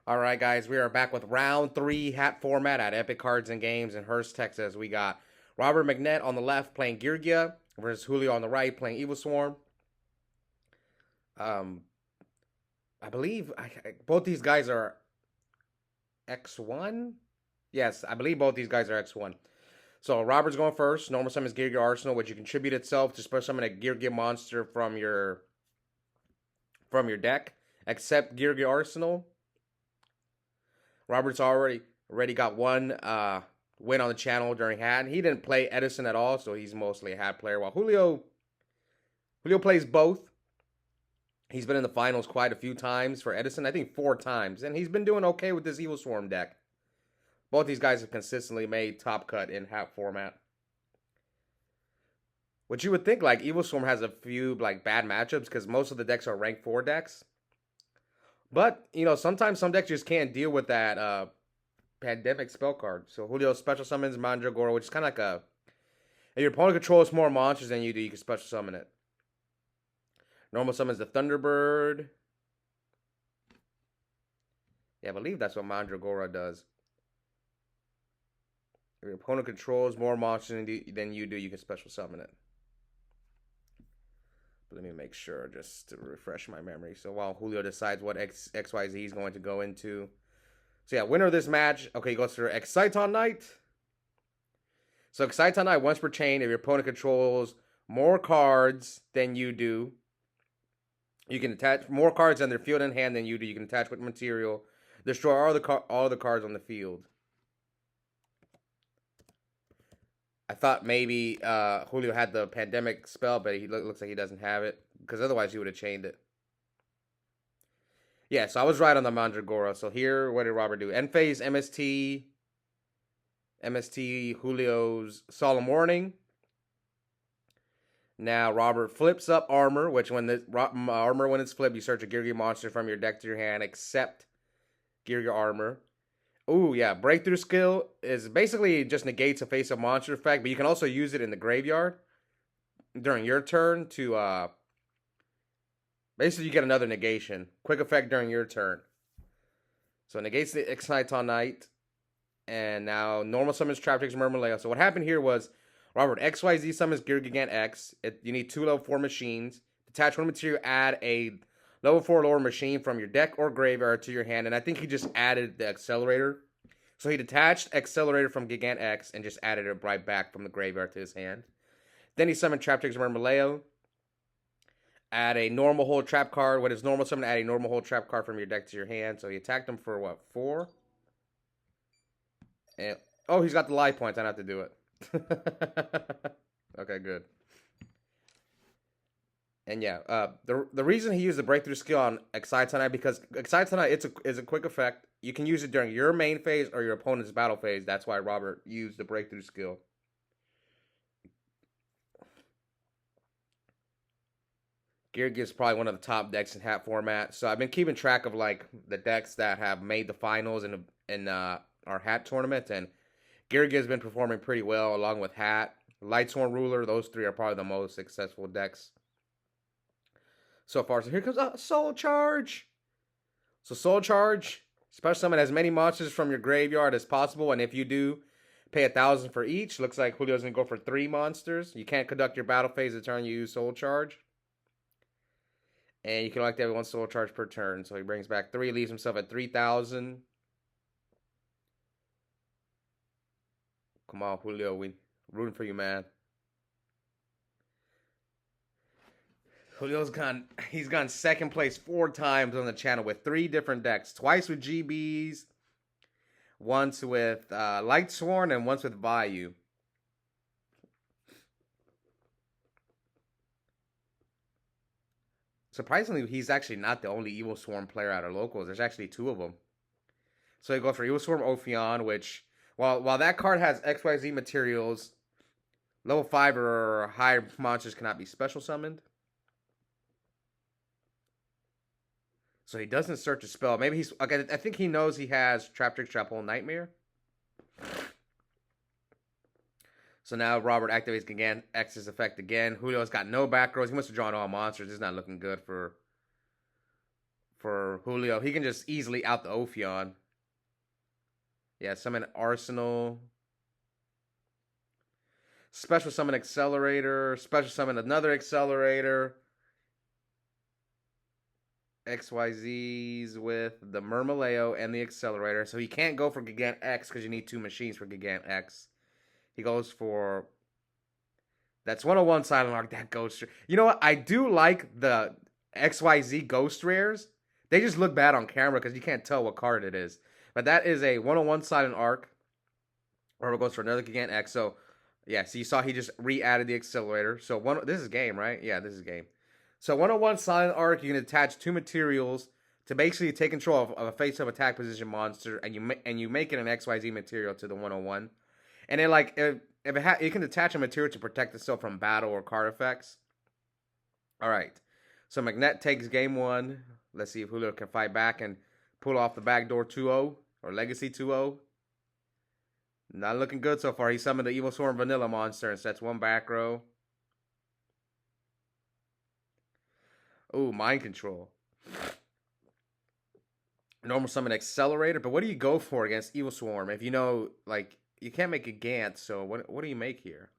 All right, guys, we are back with round three hat format at Epic Cards and Games in Hurst, Texas. We got Robert Mcnett on the left playing Geargia versus Julio on the right playing Evilswarm. Um, I believe both these guys are X1. Yes, I believe both these guys are X1. So Robert's going first. Normal summon is Geargia Arsenal, which you contribute itself to special summon a Geargia monster from your deck, except Geargia Arsenal. Robert's already got one win on the channel during hat. He didn't play Edison at all, so he's mostly a hat player. While Julio plays both. He's been in the finals quite a few times for Edison, I think 4 times, and he's been doing okay with this Evilswarm deck. Both these guys have consistently made top cut in hat format. Which you would think like Evilswarm has a few like bad matchups because most of the decks are rank 4 decks. But, sometimes some decks just can't deal with that pandemic spell card. So Julio special summons Mandragora, which is kind of like if your opponent controls more monsters than you do, you can special summon it. Normal summons the Thunderbird. Yeah, I believe that's what Mandragora does. If your opponent controls more monsters than you do, you can special summon it. But let me make sure just to refresh my memory. So while Julio decides what XYZ is going to go into. So yeah, winner of this match. Okay, he goes for Exciton Knight. So Exciton Knight once per chain. If your opponent controls more cards than you do, you can attach more cards on their field and hand than you do. You can attach with material. Destroy all the cards on the field. I thought maybe Julio had the pandemic spell, but he looks like he doesn't have it. Because otherwise he would have chained it. Yeah, so I was right on the Mandragora. So here, what did Robert do? End phase, MST, Julio's Solemn Warning. Now Robert flips up Armor, which when it's flipped, you search a Geargia monster from your deck to your hand, except Geargia Armor. Ooh, yeah. Breakthrough skill is basically just negates a face-up monster effect, but you can also use it in the graveyard during your turn to, basically you get another negation. Quick effect during your turn. So it negates the Exciton Knight. And now normal summons Traptrix Murmuleo. So what happened here was Robert XYZ summons Geargia X. You need 2 level 4 machines. Detach one material, add a level 4 lower machine from your deck or graveyard to your hand. And I think he just added the Accelerator. So he detached Accelerator from Gigant X and just added it right back from the graveyard to his hand. Then he summoned Traptrix Murmuleo. Add a normal hold trap card. With his normal summon, add a normal hold trap card from your deck to your hand. So he attacked him for what, 4? And oh, he's got the life points. I don't have to do it. Okay, good. And yeah, the reason he used the breakthrough skill on Exciton Knight because Exciton Knight is a quick effect. You can use it during your main phase or your opponent's battle phase. That's why Robert used the breakthrough skill. Geargia is probably one of the top decks in hat format. So I've been keeping track of like the decks that have made the finals in our hat tournament, and Geargia has been performing pretty well along with Hat, Lightsworn Ruler. Those 3 are probably the most successful decks so far. So here comes Soul Charge. So Soul Charge, special summon as many monsters from your graveyard as possible, and if you do, pay 1,000 for each. Looks like Julio's gonna go for 3 monsters. You can't conduct your battle phase the turn you use Soul Charge. And you can elect every 1 Soul Charge per turn. So he brings back 3, leaves himself at 3,000. Come on, Julio, we rooting for you, man. He's gone second place 4 times on the channel with 3 different decks. Twice with GBs, once with Lightsworn, and once with Vayu. Surprisingly, he's actually not the only Evilswarm player at our locals. There's actually 2 of them. So he goes for Evilswarm Ophion, which, while that card has XYZ materials, level 5 or higher monsters cannot be special summoned. So he doesn't search a spell. Maybe he's... Okay, I think he knows he has Traptrix Trap Hole Nightmare. So now Robert activates Gigant X's effect again. Julio's got no back rows. He must have drawn all monsters. This is not looking good for for Julio. He can just easily out the Ophion. Yeah, summon Arsenal. Special summon Accelerator. Special summon another Accelerator. XYZs with the Murmileo and the Accelerator. So he can't go for Gigant X because you need 2 machines for Gigant X. He goes for... That's 101 Silent Arc. That Ghost... You know what? I do like the XYZ Ghost Rares. They just look bad on camera because you can't tell what card it is. But that is a 101 Silent Arc. Or it goes for another Gigant X. So, yeah. So you saw he just re-added the Accelerator. So, this is game, right? Yeah, this is game. So 101 Silent Arc, you can attach 2 materials to basically take control of a face-up attack position monster, and you make it an XYZ material to the 101. And it like it can attach a material to protect itself from battle or card effects. All right. So Mcnett takes game 1. Let's see if Julio can fight back and pull off the backdoor 2-0 or Legacy 2-0. Not looking good so far. He summoned the Evilswarm Vanilla monster and sets 1 back row. Ooh, Mind Control. Normal summon Accelerator, but what do you go for against Evilswarm? If you know, like, you can't make a Gant, so what do you make here?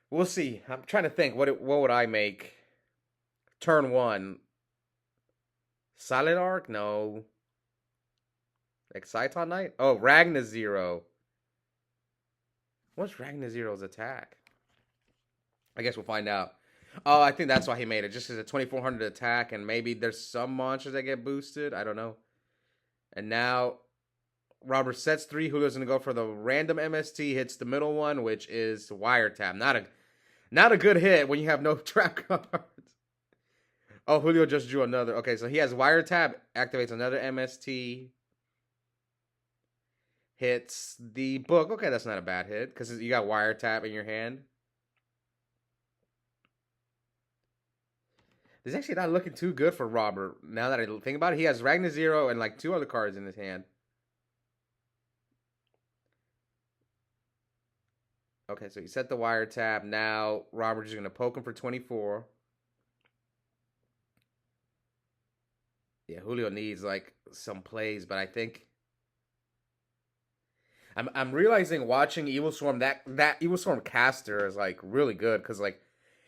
We'll see. I'm trying to think. What would I make? Turn 1. Silent Arc? No. Exciton Knight? Oh, Ragna Zero. What's Ragna Zero's attack? I guess we'll find out. Oh, I think that's why he made it. Just as a 2400 attack, and maybe there's some monsters that get boosted. I don't know. And now, Robert sets 3. Julio's going to go for the random MST. Hits the middle one, which is Wiretap. Not a good hit when you have no trap cards. Oh, Julio just drew another. Okay, so he has Wiretap. Activates another MST. Hits the book. Okay, that's not a bad hit, because you got Wiretap in your hand. This is actually not looking too good for Robert. Now that I think about it, he has Ragna Zero and like 2 other cards in his hand. Okay, so he set the Wiretap. Now Robert's just going to poke him for 24. Yeah, Julio needs like some plays, but I think I'm realizing watching Evilswarm that Evilswarm caster is like really good, because like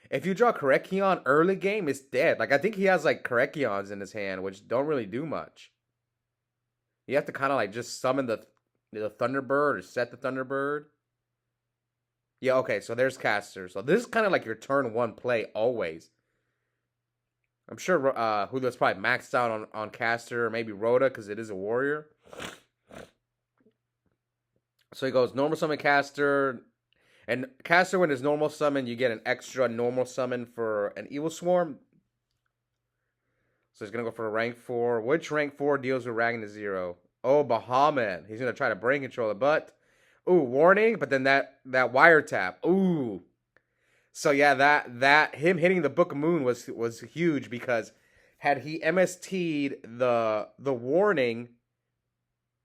if you draw Korekion early game, it's dead. Like I think he has like Korekions in his hand, which don't really do much. You have to kind of like just summon the Thunderbird or set the Thunderbird. Yeah, okay, so there's caster. So this is kind of like your turn 1 play always. I'm sure Julio's probably maxed out on caster, or maybe Rhoda, because it is a warrior. So he goes normal summon caster. And caster, when it's normal summon, you get an extra normal summon for an Evilswarm. So he's going to go for a rank 4. Which rank 4 deals with Ragna Zero? Oh, Bahamut. He's going to try to brain control it, but... Ooh, warning, but then that Wiretap. Ooh. So yeah, that him hitting the Book of Moon was huge, because had he MST'd the warning,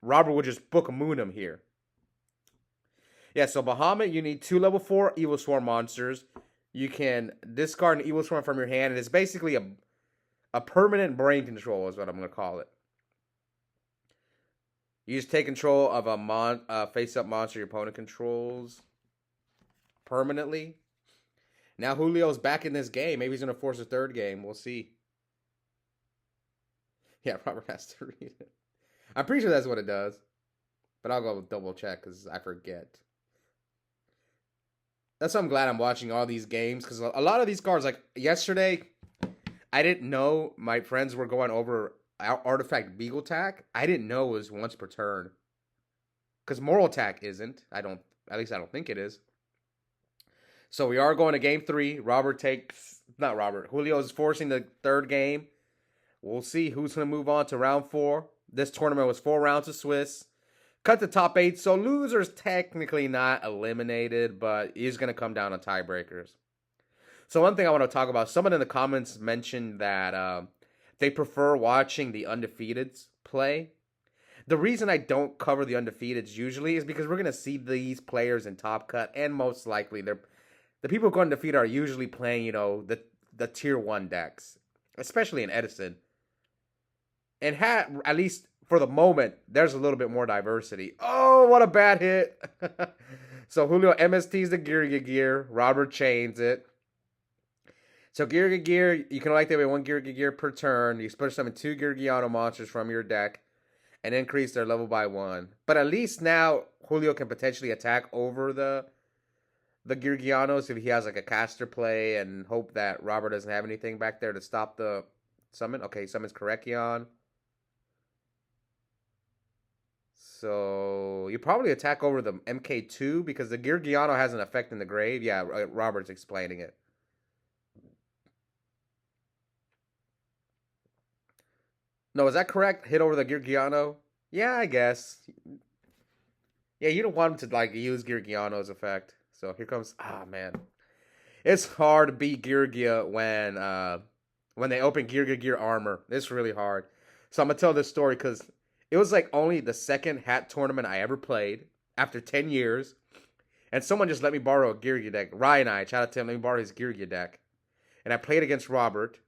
Robert would just Book of Moon him here. Yeah, so Bahamut, you need 2 level 4 Evilswarm monsters. You can discard an Evilswarm from your hand, and it's basically a permanent brain control is what I'm going to call it. You just take control of a face-up monster your opponent controls permanently. Now Julio's back in this game. Maybe he's going to force a 3rd game. We'll see. Yeah, Robert has to read it. I'm pretty sure that's what it does. But I'll go double check because I forget. That's why I'm glad I'm watching all these games, because a lot of these cards, like yesterday, I didn't know my friends were going over Artifact Beagle Tack. I didn't know it was once per turn. Because Moral Attack isn't. At least I don't think it is. So we are going to game 3. Julio is forcing the 3rd game. We'll see who's going to move on to round 4. This tournament was 4 rounds of Swiss. Cut the top 8, so losers technically not eliminated, but it's going to come down to tiebreakers. So one thing I want to talk about, someone in the comments mentioned that they prefer watching the undefeateds play. The reason I don't cover the undefeateds usually is because we're going to see these players in Top Cut, and most likely the people going undefeated are usually playing, the tier 1 decks. especially in Edison. And at least for the moment, there's a little bit more diversity. Oh, what a bad hit. So Julio MSTs the Geargia Gear. Robert chains it. So Geargia Gear, you can activate one Geargia Gear per turn. You special summon 2 Geargiano monsters from your deck and increase their level by 1. But at least now Julio can potentially attack over the Geargianos if he has like a caster play and hope that Robert doesn't have anything back there to stop the summon. Okay, summons Korekion. So you probably attack over the MK2 because the Geargiano has an effect in the grave. Yeah, Robert's explaining it. No, is that correct? Hit over the Geargiano? Yeah, I guess. Yeah, you don't want him to like use Geargiano's effect. So here comes. Ah, man, it's hard to beat Geargia when they open Geargia Gear armor. It's really hard. So I'm gonna tell this story because it was like only the second hat tournament I ever played after 10 years, and someone just let me borrow a Geargia deck. Ryan and I, shout out to him, let me borrow his Geargia deck, and I played against Robert,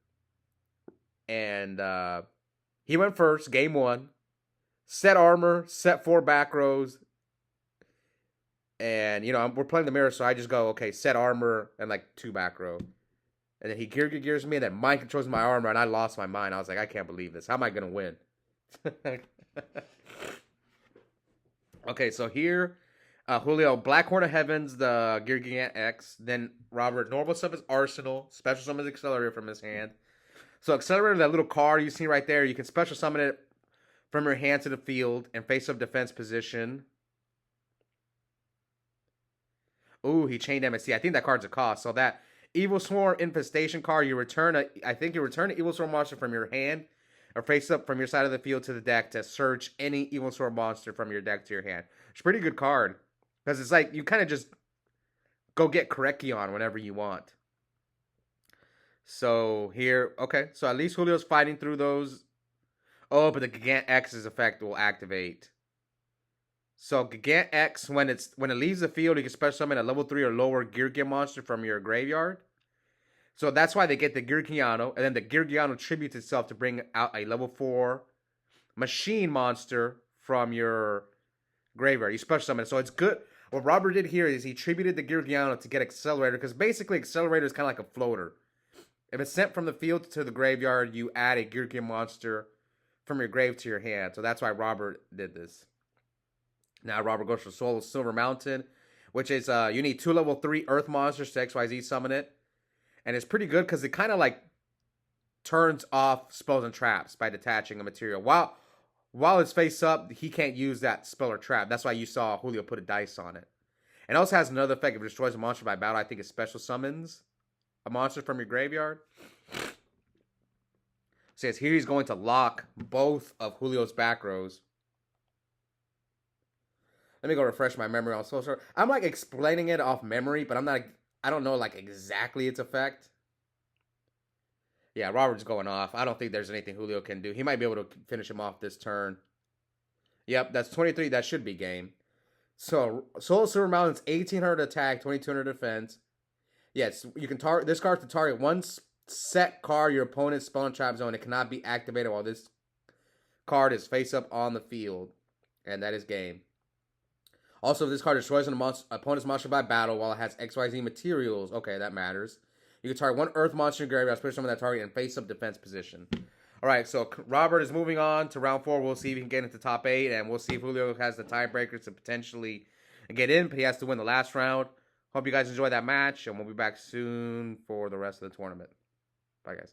and he went first, game 1, set armor, set 4 back rows. And, you know, we're playing the mirror, so I just go, okay, set armor and, like, 2 back row. And then he gears me, and then mind controls my armor, and I lost my mind. I was like, I can't believe this. How am I going to win? Okay, so here, Julio, Black Horn of Heavens, the Geargia X. Then Robert, normal stuff is Arsenal. Special summons Accelerator from his hand. So Accelerator, that little card you see right there, you can special summon it from your hand to the field and face up defense position. Ooh, he chained MSC. I think that card's a cost. So that Evilswarm Infestation card, you return an Evilswarm monster from your hand or face up from your side of the field to the deck to search any Evilswarm monster from your deck to your hand. It's a pretty good card. Because it's like, you kind of just go get Korekion whenever you want. So here, okay. So at least Julio's fighting through those. Oh, but the Gigant X's effect will activate. So Gigant X, when it leaves the field, you can special summon a level 3 or lower Geargia monster from your graveyard. So that's why they get the Geargiano, and then the Geargiano tributes itself to bring out a level 4 machine monster from your graveyard. You special summon it. So it's good. What Robert did here is he tributed the Geargiano to get Accelerator, because basically Accelerator is kind of like a floater. If it's sent from the field to the graveyard, you add a Geargia monster from your grave to your hand. So that's why Robert did this. Now Robert goes for Soul of Silver Mountain, which is you need 2 level 3 Earth monsters to XYZ summon it. And it's pretty good because it kind of like turns off spells and traps by detaching a material. While it's face up, he can't use that spell or trap. That's why you saw Julio put a dice on it. And it also has another effect. If it destroys a monster by battle, I think it special summons a monster from your graveyard. Says here he's going to lock both of Julio's back rows. Let me go refresh my memory on Soul Surfer. I'm like explaining it off memory, but I don't know like exactly its effect. Yeah, Robert's going off. I don't think there's anything Julio can do. He might be able to finish him off this turn. Yep, that's 23. That should be game. So Soul Silver Mountain's 1800 attack, 2200 defense. Yes, you can target this card to target one set card your opponent's spell and trap zone. It cannot be activated while this card is face up on the field, and that is game. Also, if this card destroys an opponent's monster by battle while it has XYZ materials, okay, that matters. You can target one Earth monster in graveyard, put some of that target in face-up defense position. All right, so Robert is moving on to round 4. We'll see if he can get into top 8, and we'll see if Julio has the tiebreakers to potentially get in, but he has to win the last round. Hope you guys enjoy that match, and we'll be back soon for the rest of the tournament. Bye, guys.